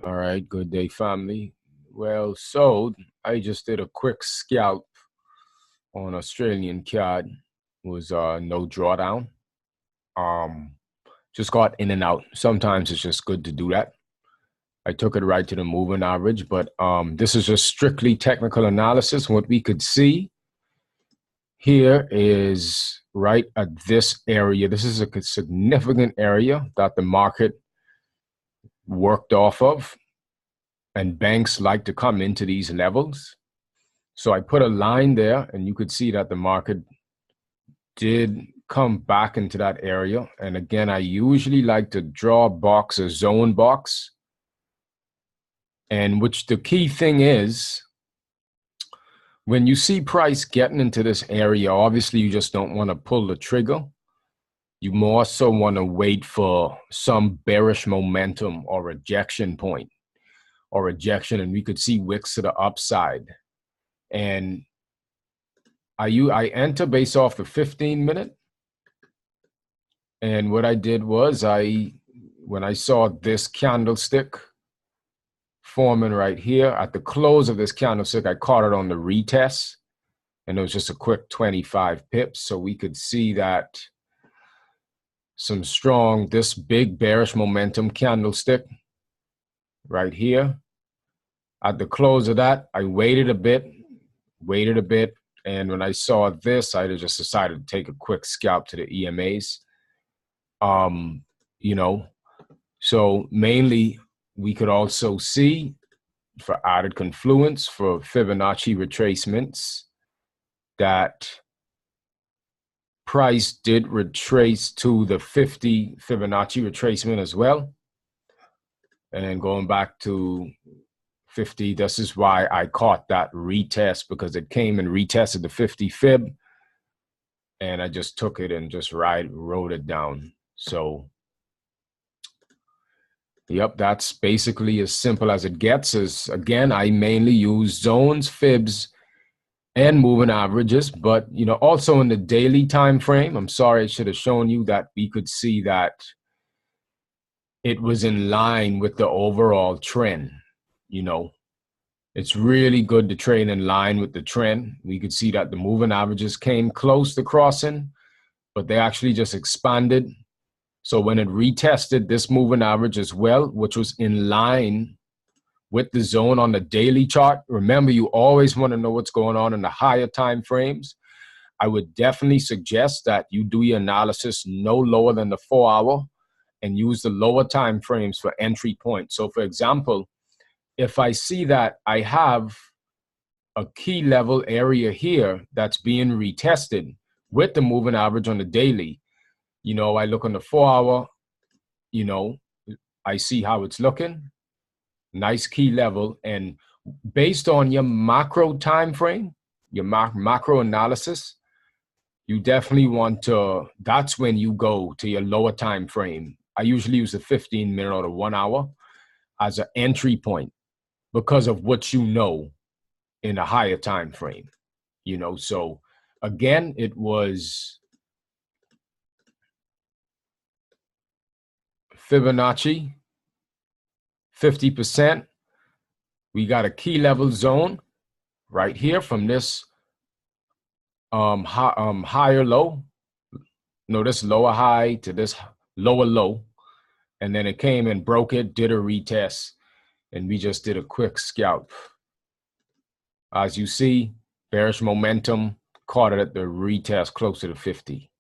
All right, good day, family. Well, so I just did a quick scalp on Australian CAD. Was no drawdown. Um, just got in and out. Sometimes it's just good to do that. I took it right to the moving average, but this is just strictly technical analysis. What we could see here is right at this area. This is a significant area that the market worked off of, and banks like to come into these levels. So I put a line there, and you could see that the market did come back into that area. And again, I usually like to draw a box, a zone box, and which the key thing is, when you see price getting into this area, obviously you just don't want to pull the trigger. You more so want to wait for some bearish momentum or rejection point or rejection, and we could see wicks to the upside. And I enter based off the 15-minute. And what I did was when I saw this candlestick forming right here, at the close of this candlestick, I caught it on the retest. And it was just a quick 25 pips. So we could see that some strong, this big bearish momentum candlestick right here. At the close of that, I waited a bit. And when I saw this, I just decided to take a quick scalp to the EMAs. So mainly we could also see, for added confluence, for Fibonacci retracements, that price did retrace to the 50 Fibonacci retracement as well. And then going back to 50, this is why I caught that retest, because it came and retested the 50 fib, and I just took it and just wrote it down. So yep, that's basically as simple as it gets. Is again, I mainly use zones, fibs, and moving averages, but also in the daily time frame. I'm sorry, I should have shown you that we could see that it was in line with the overall trend. It's really good to trade in line with the trend. We could see that the moving averages came close to crossing, but they actually just expanded. So when it retested this moving average as well, which was in line with the zone on the daily chart, remember, you always want to know what's going on in the higher time frames. I would definitely suggest that you do your analysis no lower than the 4-hour and use the lower time frames for entry points. So for example, if I see that I have a key level area here that's being retested with the moving average on the daily, I look on the 4-hour, I see how it's looking. Nice key level. And based on your macro time frame, your macro analysis, you definitely want to, that's when you go to your lower time frame. I usually use the 15-minute or the 1-hour as an entry point because of what in a higher time frame. So again, it was Fibonacci 50%. We got a key level zone right here from this higher low, this lower high to this lower low, and then it came and broke it, did a retest, and we just did a quick scalp. As you see, bearish momentum, caught it at the retest close to the 50.